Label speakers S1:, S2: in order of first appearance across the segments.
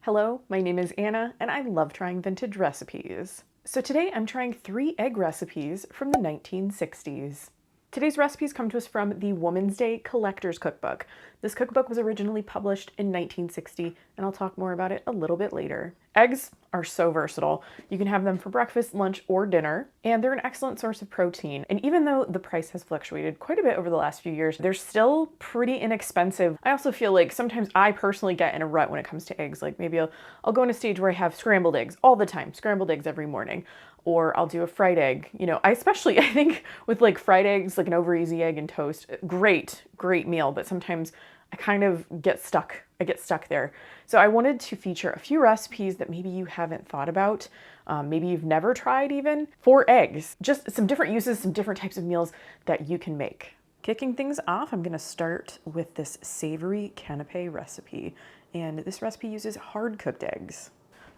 S1: Hello, my name is Anna, and I love trying vintage recipes. So today I'm trying 3 egg recipes from the 1960s. Today's recipes come to us from the Woman's Day Collector's Cookbook. This cookbook was originally published in 1960, and I'll talk more about it a little bit later. Eggs are so versatile. You can have them for breakfast, lunch, or dinner, and they're an excellent source of protein. And even though the price has fluctuated quite a bit over the last few years, they're still pretty inexpensive. I also feel like sometimes I personally get in a rut when it comes to eggs. Like maybe I'll go in a stage where I have scrambled eggs all the time, scrambled eggs every morning. Or I'll do a fried egg. I think with like fried eggs, like an over easy egg and toast, great meal, but sometimes I kind of get stuck. I get stuck there. So I wanted to feature a few recipes that maybe you haven't thought about, maybe you've never tried even, for eggs. Just some different uses, some different types of meals that you can make. Kicking things off, I'm gonna start with this Savory Canapé recipe. And this recipe uses hard-cooked eggs.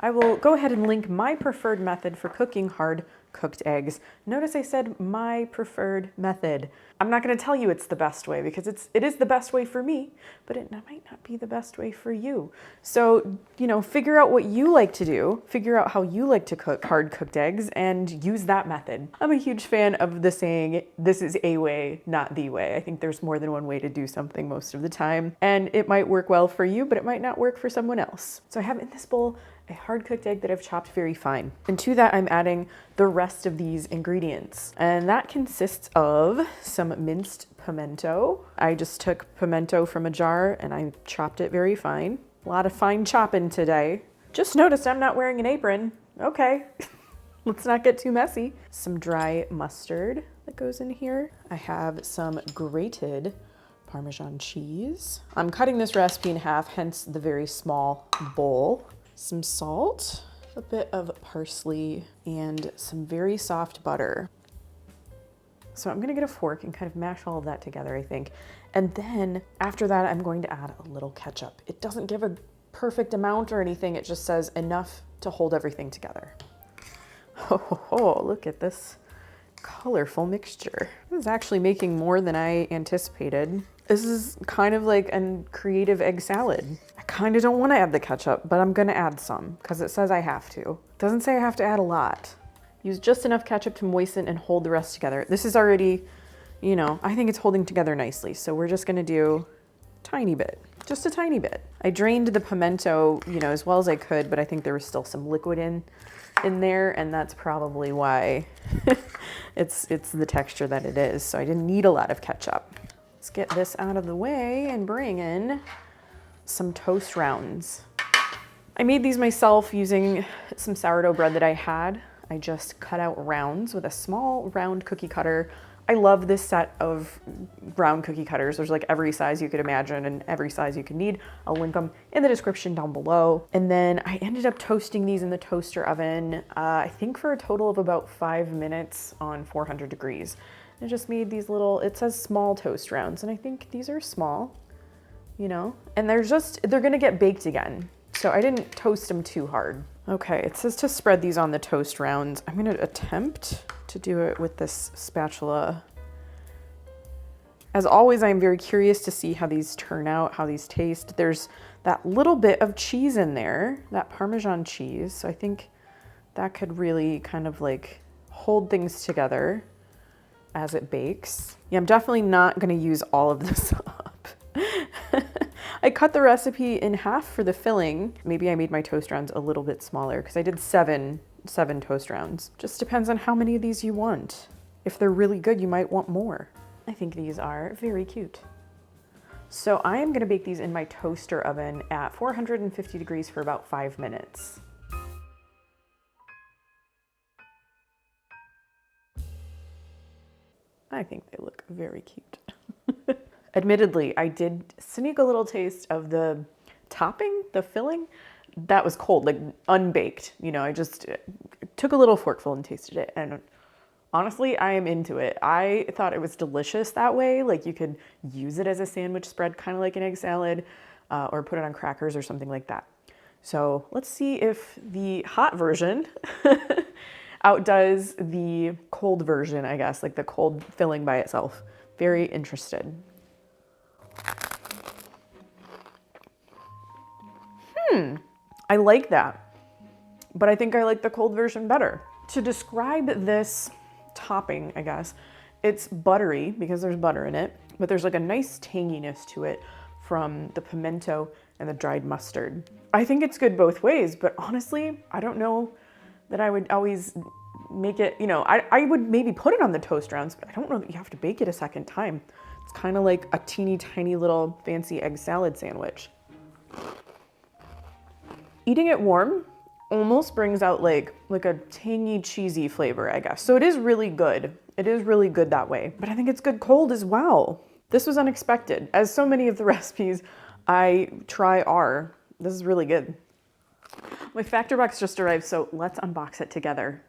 S1: I will go ahead and link my preferred method for cooking hard-cooked eggs. Notice I said my preferred method. I'm not going to tell you it's the best way because it is the best way for me, but it might not be the best way for you. So, figure out what you like to do, figure out how you like to cook hard-cooked eggs, and use that method. I'm a huge fan of the saying, this is a way, not the way. I think there's more than one way to do something most of the time, and it might work well for you, but it might not work for someone else. So I have in this bowl a hard-cooked egg that I've chopped very fine. And to that, I'm adding the rest of these ingredients. And that consists of some minced pimiento. I just took pimiento from a jar and I chopped it very fine. A lot of fine chopping today. Just noticed I'm not wearing an apron. Okay, let's not get too messy. Some dry mustard that goes in here. I have some grated Parmesan cheese. I'm cutting this recipe in half, hence the very small bowl. Some salt, a bit of parsley, and some very soft butter. So I'm gonna get a fork and kind of mash all of that together, I think. And then after that, I'm going to add a little ketchup. It doesn't give a perfect amount or anything. It just says enough to hold everything together. Oh, look at this colorful mixture. This is actually making more than I anticipated. This is kind of like a creative egg salad. I kind of don't want to add the ketchup, but I'm going to add some because it says I have to. It doesn't say I have to add a lot. Use just enough ketchup to moisten and hold the rest together. This is already, I think it's holding together nicely. So we're just going to do a tiny bit, just a tiny bit. I drained the pimiento, as well as I could, but I think there was still some liquid in there, and that's probably why it's the texture that it is. So I didn't need a lot of ketchup. Let's get this out of the way and bring in some toast rounds. I made these myself using some sourdough bread that I had. I just cut out rounds with a small round cookie cutter. I love this set of round cookie cutters. There's like every size you could imagine and every size you could need. I'll link them in the description down below. And then I ended up toasting these in the toaster oven, I think for a total of about 5 minutes on 400 degrees. I just made these little, it says small toast rounds, and I think these are small, and they're gonna get baked again. So I didn't toast them too hard. Okay, it says to spread these on the toast rounds. I'm gonna attempt to do it with this spatula. As always, I'm very curious to see how these turn out, how these taste. There's that little bit of cheese in there, that Parmesan cheese. So I think that could really kind of like hold things together as it bakes. Yeah, I'm definitely not gonna use all of this up. I cut the recipe in half for the filling. Maybe I made my toast rounds a little bit smaller because I did seven toast rounds. Just depends on how many of these you want. If they're really good, you might want more. I think these are very cute. So I am gonna bake these in my toaster oven at 450 degrees for about 5 minutes. I think they look very cute. Admittedly, I did sneak a little taste of the topping, the filling. That was cold, like unbaked. I just took a little forkful and tasted it. And honestly, I am into it. I thought it was delicious that way. Like you could use it as a sandwich spread, kind of like an egg salad, or put it on crackers or something like that. So let's see if the hot version outdoes the cold version, I guess, like the cold filling by itself. Very interested. I like that, but I think I like the cold version better. To describe this topping, I guess, it's buttery because there's butter in it, but there's like a nice tanginess to it from the pimiento and the dried mustard. I think it's good both ways, but honestly, I don't know that I would always make it, you know, I would maybe put it on the toast rounds, but I don't know that you have to bake it a second time. It's kind of like a teeny tiny little fancy egg salad sandwich. Eating it warm almost brings out like a tangy, cheesy flavor, I guess. So it is really good. It is really good that way, but I think it's good cold as well. This was unexpected. As so many of the recipes I try are, this is really good. My Factor box just arrived, so let's unbox it together.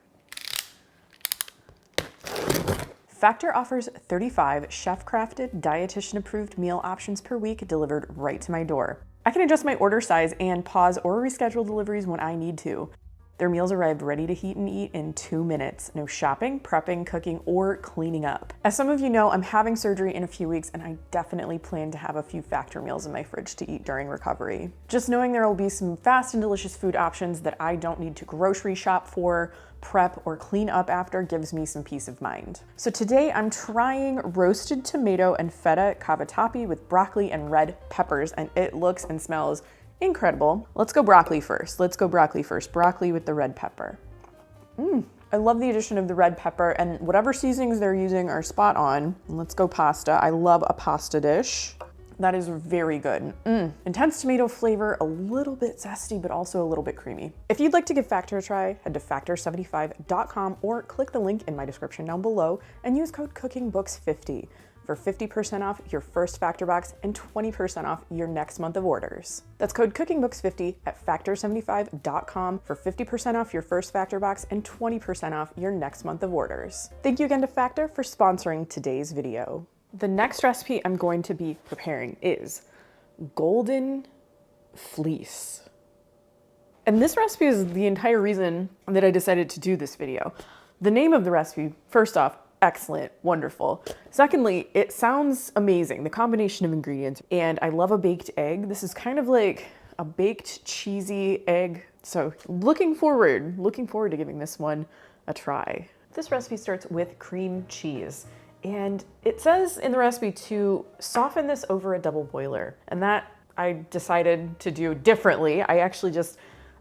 S1: Factor offers 35 chef-crafted, dietitian-approved meal options per week delivered right to my door. I can adjust my order size and pause or reschedule deliveries when I need to. Their meals arrived ready to heat and eat in 2 minutes. No shopping, prepping, cooking, or cleaning up. As some of you know, I'm having surgery in a few weeks, and I definitely plan to have a few Factor meals in my fridge to eat during recovery. Just knowing there will be some fast and delicious food options that I don't need to grocery shop for, prep, or clean up after gives me some peace of mind. So today I'm trying roasted tomato and feta cavatappi with broccoli and red peppers, and it looks and smells incredible. Let's go broccoli first. Broccoli with the red pepper. I love the addition of the red pepper, and whatever seasonings they're using are spot on. Let's go pasta. I love a pasta dish. That is very good. Intense tomato flavor, a little bit zesty, but also a little bit creamy. If you'd like to give Factor a try, head to factor75.com or click the link in my description down below and use code COOKINGBOOKS50 for 50% off your first Factor box and 20% off your next month of orders. That's code COOKINGBOOKS50 at factor75.com for 50% off your first Factor box and 20% off your next month of orders. Thank you again to Factor for sponsoring today's video. The next recipe I'm going to be preparing is golden fleece. And this recipe is the entire reason that I decided to do this video. The name of the recipe, first off, excellent, wonderful. Secondly, it sounds amazing, the combination of ingredients, and I love a baked egg. This is kind of like a baked cheesy egg. So looking forward to giving this one a try. This recipe starts with cream cheese. And it says in the recipe to soften this over a double boiler. And that I decided to do differently. I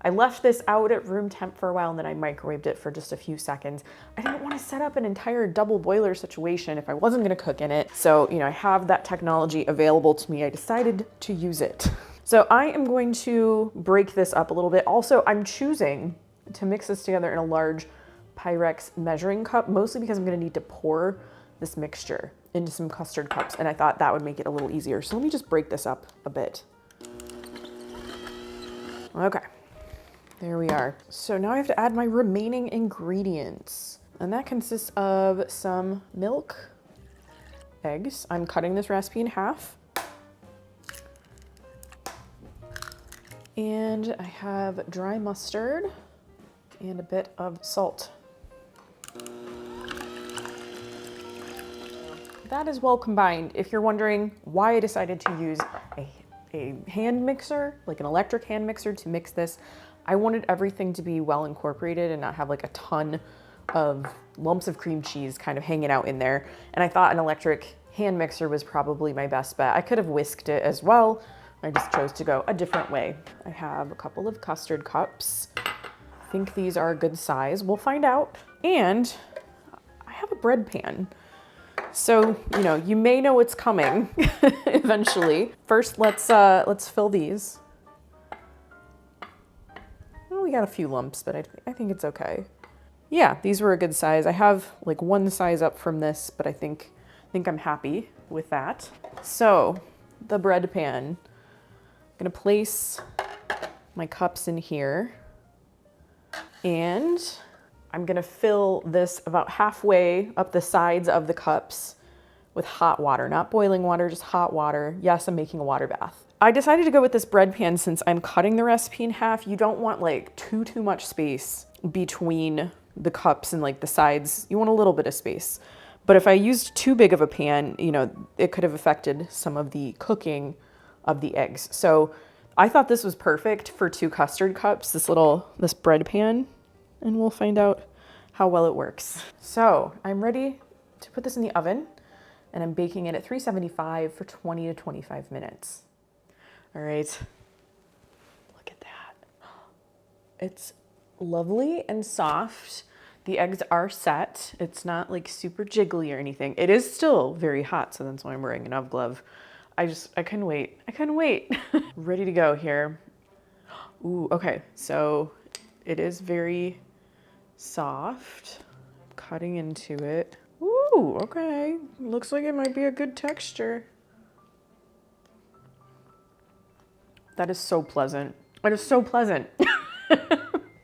S1: left this out at room temp for a while and then I microwaved it for just a few seconds. I didn't want to set up an entire double boiler situation if I wasn't going to cook in it. So, I have that technology available to me. I decided to use it. So I am going to break this up a little bit. Also, I'm choosing to mix this together in a large Pyrex measuring cup, mostly because I'm going to need to pour this mixture into some custard cups, and I thought that would make it a little easier. So let me just break this up a bit. Okay, there we are. So now I have to add my remaining ingredients, and that consists of some milk, eggs. I'm cutting this recipe in half. And I have dry mustard and a bit of salt. That is well combined. If you're wondering why I decided to use a hand mixer, like an electric hand mixer to mix this, I wanted everything to be well incorporated and not have like a ton of lumps of cream cheese kind of hanging out in there. And I thought an electric hand mixer was probably my best bet. I could have whisked it as well. I just chose to go a different way. I have a couple of custard cups. I think these are a good size. We'll find out. And I have a bread pan. So, you may know it's coming eventually. First, let's fill these. Well, we got a few lumps, but I think it's okay. Yeah, these were a good size. I have like one size up from this, but I think I'm happy with that. So, the bread pan. I'm gonna place my cups in here, and I'm gonna fill this about halfway up the sides of the cups with hot water, not boiling water, just hot water. Yes, I'm making a water bath. I decided to go with this bread pan since I'm cutting the recipe in half. You don't want like too much space between the cups and like the sides. You want a little bit of space. But if I used too big of a pan, it could have affected some of the cooking of the eggs. So I thought this was perfect for 2 custard cups, this bread pan, and we'll find out how well it works. So I'm ready to put this in the oven, and I'm baking it at 375 for 20 to 25 minutes. All right, look at that. It's lovely and soft. The eggs are set. It's not like super jiggly or anything. It is still very hot, so that's why I'm wearing an oven glove. I couldn't wait. I couldn't wait. Ready to go here. Ooh, okay. So it is very soft. Cutting into it. Ooh, okay. Looks like it might be a good texture. That is so pleasant. It is so pleasant.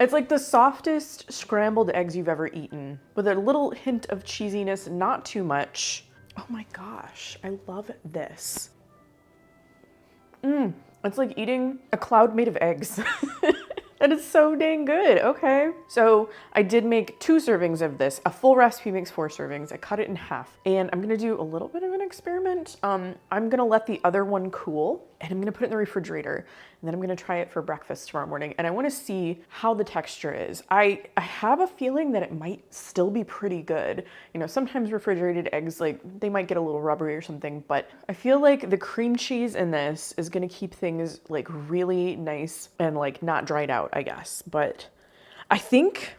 S1: It's like the softest scrambled eggs you've ever eaten, with a little hint of cheesiness, not too much. Oh my gosh, I love this. It's like eating a cloud made of eggs. And it's so dang good. Okay. So I did make 2 servings of this. A full recipe makes 4 servings. I cut it in half, and I'm going to do a little bit of an experiment. I'm going to let the other one cool, and I'm going to put it in the refrigerator, and then I'm going to try it for breakfast tomorrow morning. And I want to see how the texture is. I have a feeling that it might still be pretty good. You know, sometimes refrigerated eggs, like they might get a little rubbery or something, but I feel like the cream cheese in this is going to keep things like really nice and like not dried out, I guess. But I think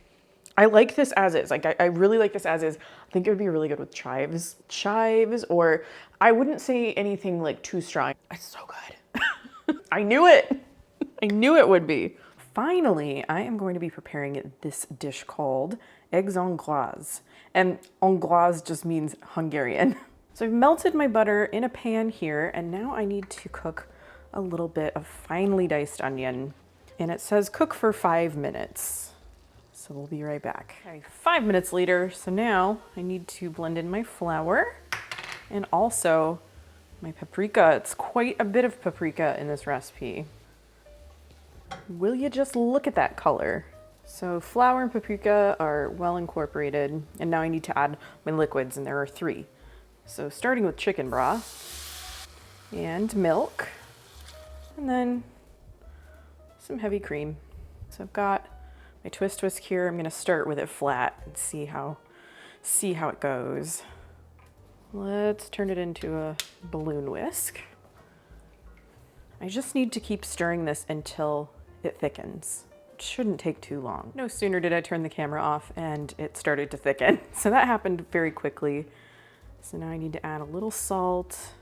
S1: I like this as is. Like I really like this as is. I think it would be really good with chives, or I wouldn't say anything like too strong. It's so good. I knew it. I knew it would be. Finally, I am going to be preparing this dish called eggs Hongroise. And Hongroise just means Hungarian. So I've melted my butter in a pan here, and now I need to cook a little bit of finely diced onion. And it says cook for 5 minutes. So we'll be right back. Okay, 5 minutes later, so now I need to blend in my flour and also my paprika. It's quite a bit of paprika in this recipe. Will you just look at that color? So flour and paprika are well incorporated, and now I need to add my liquids, and there are 3. So starting with chicken broth and milk, and then some heavy cream. So I've got my twist here. I'm gonna start with it flat and see how it goes. Let's turn it into a balloon whisk. I just need to keep stirring this until it thickens. It shouldn't take too long. No sooner did I turn the camera off and it started to thicken. So that happened very quickly. So now I need to add a little salt.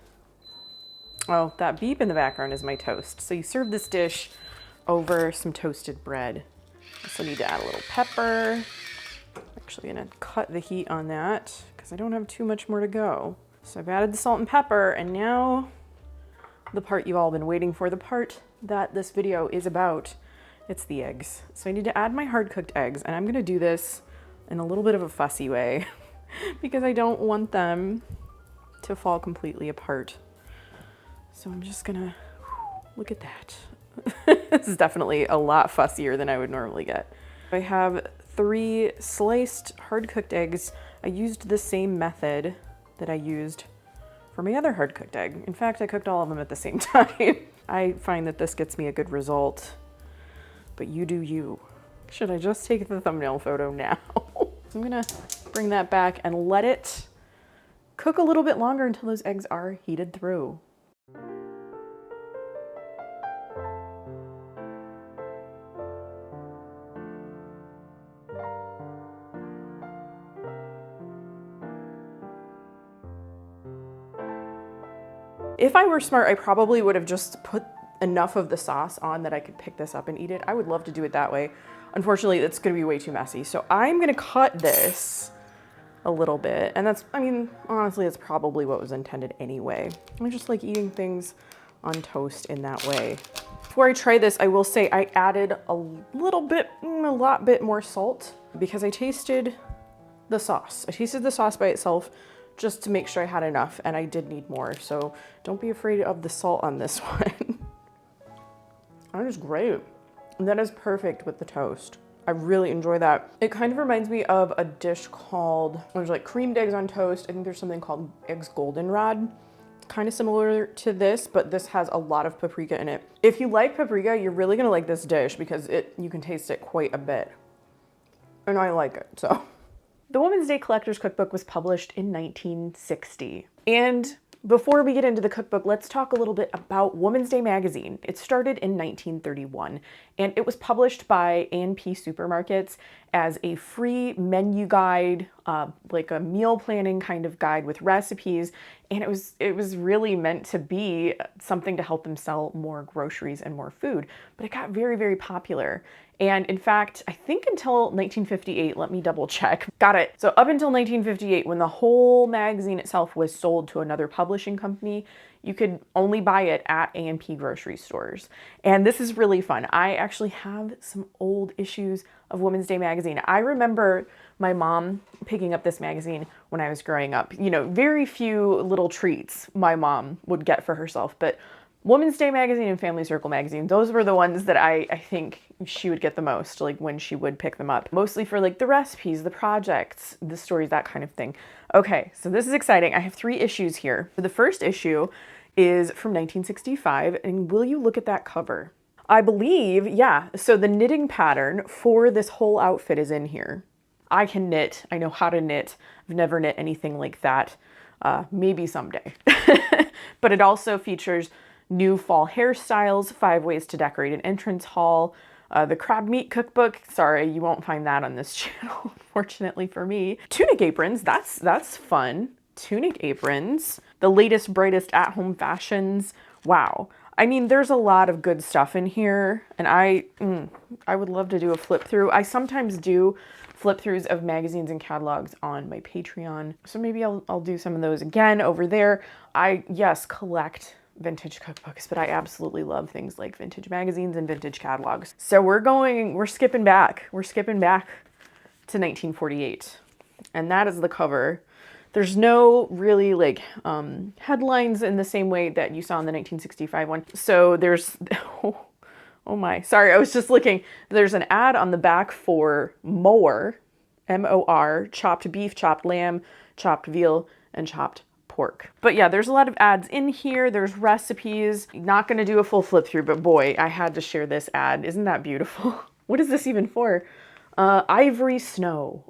S1: Oh, that beep in the background is my toast. So you serve this dish over some toasted bread. Also need to add a little pepper. I'm actually gonna cut the heat on that because I don't have too much more to go. So I've added the salt and pepper, and now the part you've all been waiting for, the part that this video is about, it's the eggs. So I need to add my hard-cooked eggs, and I'm gonna do this in a little bit of a fussy way because I don't want them to fall completely apart. So I'm just gonna, look at that. This is definitely a lot fussier than I would normally get. I have 3 sliced hard-cooked eggs. I used the same method that I used for my other hard-cooked egg. In fact, I cooked all of them at the same time. I find that this gets me a good result, but you do you. Should I just take the thumbnail photo now? So I'm gonna bring that back and let it cook a little bit longer until those eggs are heated through. If I were smart, I probably would have just put enough of the sauce on that I could pick this up and eat it. I would love to do it that way. Unfortunately, it's gonna be way too messy. So I'm gonna cut this a little bit. And that's, I mean, honestly, it's probably what was intended anyway. I just like eating things on toast in that way. Before I try this, I will say I added a lot bit more salt because I tasted the sauce. I tasted the sauce by itself just to make sure I had enough, and I did need more. So don't be afraid of the salt on this one. That is great. And that is perfect with the toast. I really enjoy that. It kind of reminds me of a dish called, there's like creamed eggs on toast. I think there's something called eggs goldenrod. kind of similar to this, but this has a lot of paprika in it. If you like paprika, you're really gonna like this dish because you can taste it quite a bit. And I like it, so. The Woman's Day Collector's Cookbook was published in 1960. And before we get into the cookbook, let's talk a little bit about Woman's Day magazine. It started in 1931, and it was published by A&P Supermarkets as a free menu guide, like a meal planning kind of guide with recipes. And it was really meant to be something to help them sell more groceries and more food. But it got very, very popular. And in fact, I think until 1958, let me double check. Got it. So up until 1958, when the whole magazine itself was sold to another publishing company, you could only buy it at A&P grocery stores. And this is really fun. I actually have some old issues of Women's Day magazine. I remember my mom picking up this magazine when I was growing up. You know, very few little treats my mom would get for herself, but Women's Day magazine and Family Circle magazine, those were the ones that I think she would get the most, like when she would pick them up. Mostly for like the recipes, the projects, the stories, that kind of thing. Okay, so this is exciting. I have 3 issues here. The first issue is from 1965, and will you look at that cover? I believe, yeah, so the knitting pattern for this whole outfit is in here. I can knit. I know how to knit. I've never knit anything like that. Maybe someday. But it also features new fall hairstyles, 5 ways to decorate an entrance hall, the crab meat cookbook. Sorry, you won't find that on this channel, unfortunately for me. Tunic aprons, that's fun. Tunic aprons, the latest, brightest at-home fashions. Wow. I mean, there's a lot of good stuff in here, and I would love to do a flip through. I sometimes do flip throughs of magazines and catalogs on my Patreon, so maybe I'll do some of those again over there. Yes, collect vintage cookbooks, but I absolutely love things like vintage magazines and vintage catalogs. So we're skipping back. We're skipping back to 1948, and that is the cover. There's no really like headlines in the same way that you saw in the 1965 one. So there's, oh my, sorry, I was just looking. There's an ad on the back for Mor, M-O-R, chopped beef, chopped lamb, chopped veal, and chopped pork. But yeah, there's a lot of ads in here. There's recipes. Not gonna do a full flip through, but boy, I had to share this ad. Isn't that beautiful? What is this even for? Ivory Snow.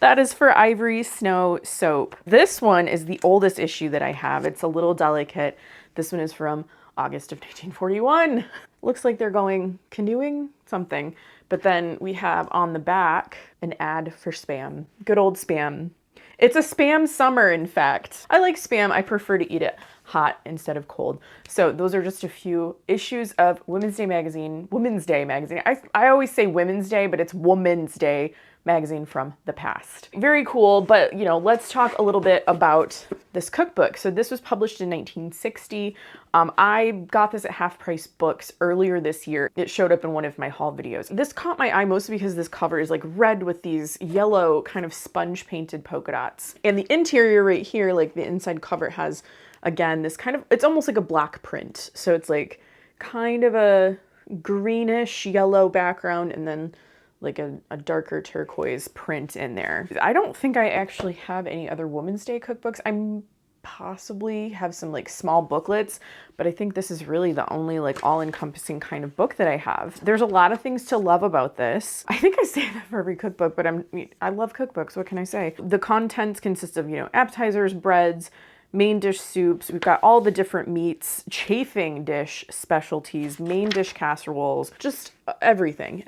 S1: That is for Ivory Snow soap. This one is the oldest issue that I have. It's a little delicate. This one is from August of 1941. Looks like they're going canoeing, something. But then we have on the back an ad for Spam. Good old Spam. It's a Spam summer, in fact. I like Spam. I prefer to eat it hot instead of cold. So those are just a few issues of Women's Day magazine. Women's Day magazine. I always say Women's Day, but it's Woman's Day magazine from the past. Very cool, but you know, let's talk a little bit about this cookbook. So this was published in 1960. I got this at Half Price Books earlier this year. It showed up in one of my haul videos. This caught my eye mostly because this cover is like red with these yellow kind of sponge painted polka dots. And the interior right here, like the inside cover has, again, this kind of, it's almost like a black print. So it's like kind of a greenish yellow background and then like a darker turquoise print in there. I don't think I actually have any other Women's Day cookbooks. I possibly have some like small booklets, but I think this is really the only like all-encompassing kind of book that I have. There's a lot of things to love about this. I think I say that for every cookbook, but I love cookbooks. What can I say? The contents consist of, you know, appetizers, breads, main dish soups. We've got all the different meats, chafing dish specialties, main dish casseroles, just everything.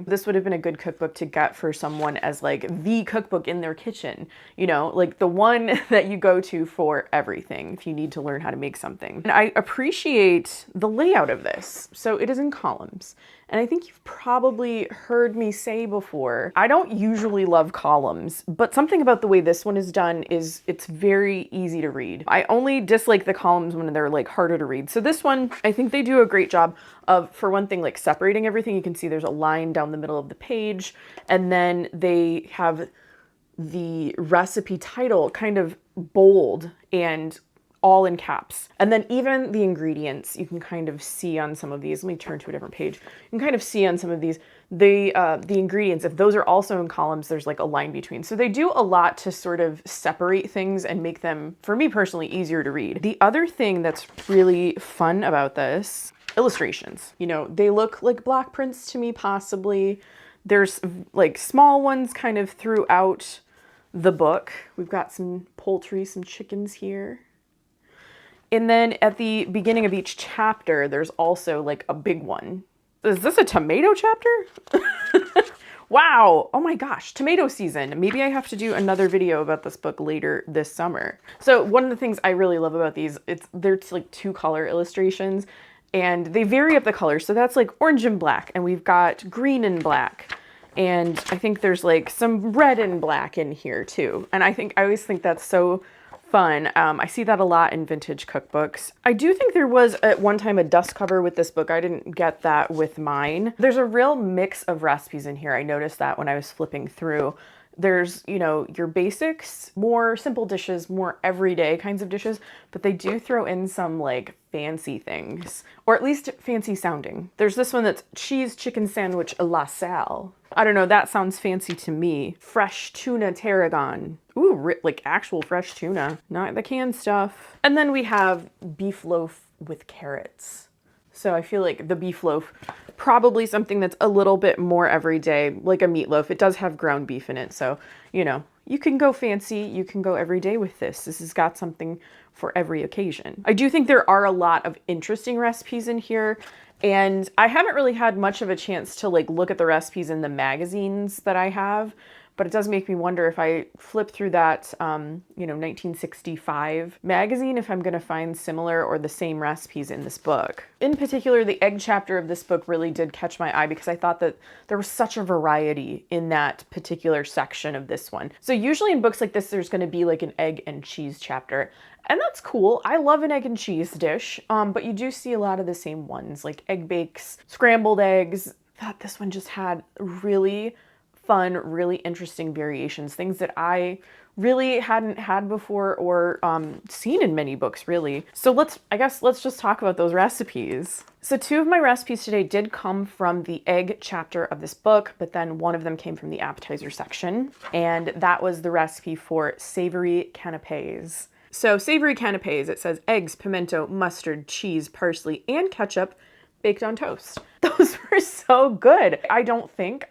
S1: This would have been a good cookbook to get for someone as like the cookbook in their kitchen, you know, like the one that you go to for everything if you need to learn how to make something. And I appreciate the layout of this. So it is in columns. And I think you've probably heard me say before, I don't usually love columns, but something about the way this one is done is it's very easy to read. I only dislike the columns when they're like harder to read. So this one, I think they do a great job of, for one thing, like separating everything. You can see there's a line down the middle of the page, and then they have the recipe title kind of bold and all in caps. And then even the ingredients, you can kind of see on some of these. Let me turn to a different page. You can kind of see on some of these, the ingredients, if those are also in columns, there's like a line between. So they do a lot to sort of separate things and make them, for me personally, easier to read. The other thing that's really fun about this, illustrations. You know, they look like block prints to me, possibly. There's like small ones kind of throughout the book. We've got some poultry, some chickens here. And then at the beginning of each chapter, there's also like a big one. Is this a tomato chapter? Wow. Oh my gosh. Tomato season. Maybe I have to do another video about this book later this summer. So one of the things I really love about these, they're like 2-color illustrations and they vary up the colors. So that's like orange and black, and we've got green and black. And I think there's like some red and black in here too. And I always think that's so fun. I see that a lot in vintage cookbooks. I do think there was at one time a dust cover with this book. I didn't get that with mine. There's a real mix of recipes in here. I noticed that when I was flipping through. There's, you know, your basics, more simple dishes, more everyday kinds of dishes, but they do throw in some like fancy things, or at least fancy sounding. There's this one that's cheese chicken sandwich a la salle. I don't know, that sounds fancy to me. Fresh tuna tarragon. Ooh, like actual fresh tuna, not the canned stuff. And then we have beef loaf with carrots. So I feel like the beef loaf, probably something that's a little bit more everyday, like a meatloaf. It does have ground beef in it. So, you know, you can go fancy, you can go everyday with this. This has got something for every occasion. I do think there are a lot of interesting recipes in here. And I haven't really had much of a chance to like look at the recipes in the magazines that I have. But it does make me wonder if I flip through that, you know, 1965 magazine, if I'm going to find similar or the same recipes in this book. In particular, the egg chapter of this book really did catch my eye because I thought that there was such a variety in that particular section of this one. So usually in books like this, there's going to be like an egg and cheese chapter. And that's cool. I love an egg and cheese dish, but you do see a lot of the same ones, like egg bakes, scrambled eggs. I thought this one just had really fun, really interesting variations, things that I really hadn't had before or seen in many books, really. So I guess let's just talk about those recipes. So 2 of my recipes today did come from the egg chapter of this book, but then one of them came from the appetizer section, and that was the recipe for Savory Canapés. So Savory Canapés, it says eggs, pimiento, mustard, cheese, parsley, and ketchup baked on toast. Those were so good. I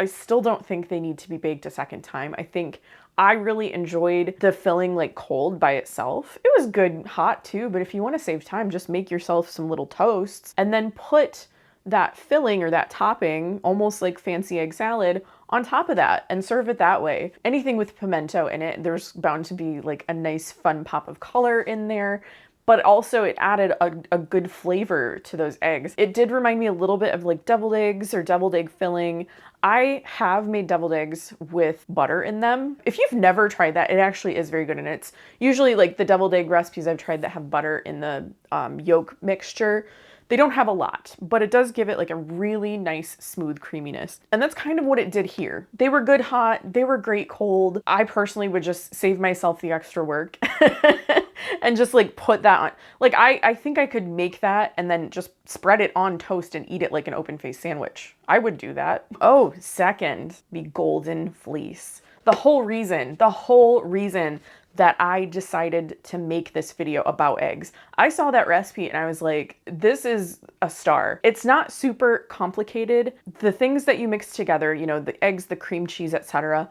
S1: still don't think they need to be baked a second time. I think I really enjoyed the filling like cold by itself. It was good hot too, but if you want to save time, just make yourself some little toasts and then put that filling or that topping, almost like fancy egg salad, on top of that and serve it that way. Anything with pimento in it, there's bound to be like a nice fun pop of color in there. But also it added a good flavor to those eggs. It did remind me a little bit of like deviled eggs or deviled egg filling. I have made deviled eggs with butter in them. If you've never tried that, it actually is very good. And it's usually like the deviled egg recipes I've tried that have butter in the yolk mixture. They don't have a lot, but it does give it like a really nice, smooth creaminess. And that's kind of what it did here. They were good hot, they were great cold. I personally would just save myself the extra work and just like put that on. Like I think I could make that and then just spread it on toast and eat it like an open-faced sandwich. I would do that. Oh, second, the golden fleece. The whole reason that I decided to make this video about eggs. I saw that recipe and I was like, this is a star. It's not super complicated. The things that you mix together, you know, the eggs, the cream cheese, etc.,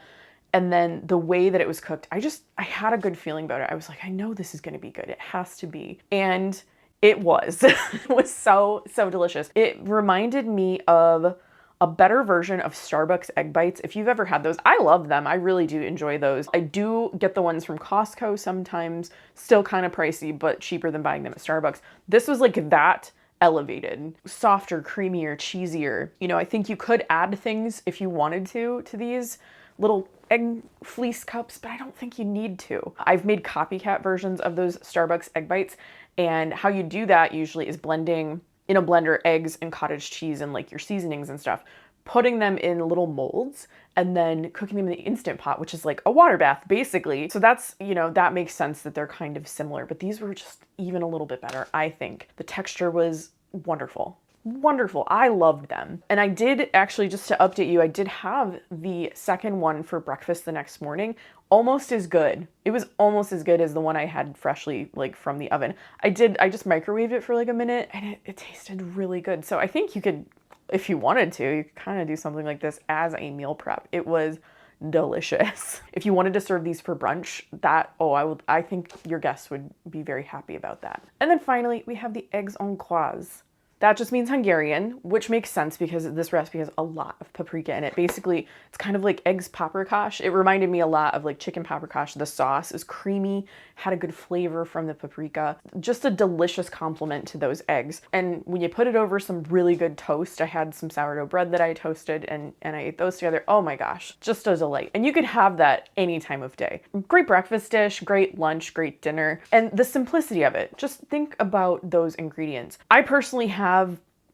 S1: and then the way that it was cooked, I had a good feeling about it. I was like, I know this is gonna be good. It has to be. And it was. It was so, so delicious. It reminded me of a better version of Starbucks egg bites. If you've ever had those, I love them. I really do enjoy those. I do get the ones from Costco sometimes, still kind of pricey, but cheaper than buying them at Starbucks. This was like that elevated, softer, creamier, cheesier. You know, I think you could add things if you wanted to these little egg fleece cups, but I don't think you need to. I've made copycat versions of those Starbucks egg bites, and how you do that usually is blending in a blender eggs and cottage cheese and like your seasonings and stuff. putting them in little molds and then cooking them in the Instant Pot, which is like a water bath basically. So that's, you know, that makes sense that they're kind of similar, but these were just even a little bit better, I think. The texture was wonderful. Wonderful. I loved them. And I did actually, just to update you, I did have the second one for breakfast the next morning. Almost as good. It was almost as good as the one I had freshly, like, from the oven. I just microwaved it for like a minute and it tasted really good. So I think you could, if you wanted to, you could kind of do something like this as a meal prep. It was delicious. If you wanted to serve these for brunch, I think your guests would be very happy about that. And then finally, we have the eggs Hongroise. That just means Hungarian, which makes sense because this recipe has a lot of paprika in it. Basically, it's kind of like eggs paprikash. It reminded me a lot of like chicken paprikash. The sauce is creamy, had a good flavor from the paprika. Just a delicious complement to those eggs. And when you put it over some really good toast, I had some sourdough bread that I toasted and I ate those together. Oh my gosh, just a delight. And you could have that any time of day. Great breakfast dish, great lunch, great dinner. And the simplicity of it, just think about those ingredients. I personally have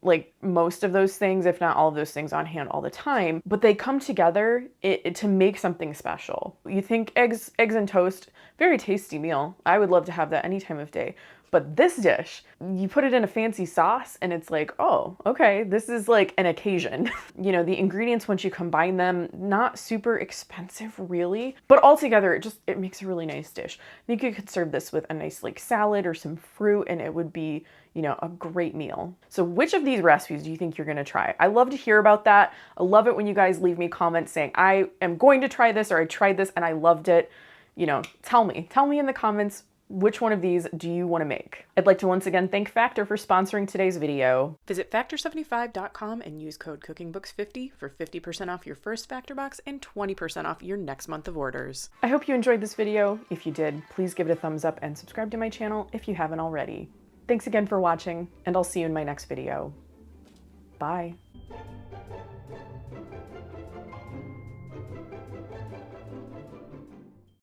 S1: like most of those things, if not all of those things, on hand all the time, but they come together to make something special. You think eggs and toast, very tasty meal. I would love to have that any time of day. But this dish, you put it in a fancy sauce and it's like, oh, okay, this is like an occasion. You know, the ingredients, once you combine them, not super expensive really, but altogether it makes a really nice dish. I think you could serve this with a nice like salad or some fruit and it would be, you know, a great meal. So which of these recipes do you think you're gonna try? I love to hear about that. I love it when you guys leave me comments saying, I am going to try this or I tried this and I loved it. You know, tell me in the comments, which one of these do you want to make? I'd like to once again thank Factor for sponsoring today's video. Visit factor75.com and use code CookingBooks50 for 50% off your first Factor box and 20% off your next month of orders. I hope you enjoyed this video. If you did, please give it a thumbs up and subscribe to my channel if you haven't already. Thanks again for watching, and I'll see you in my next video. Bye.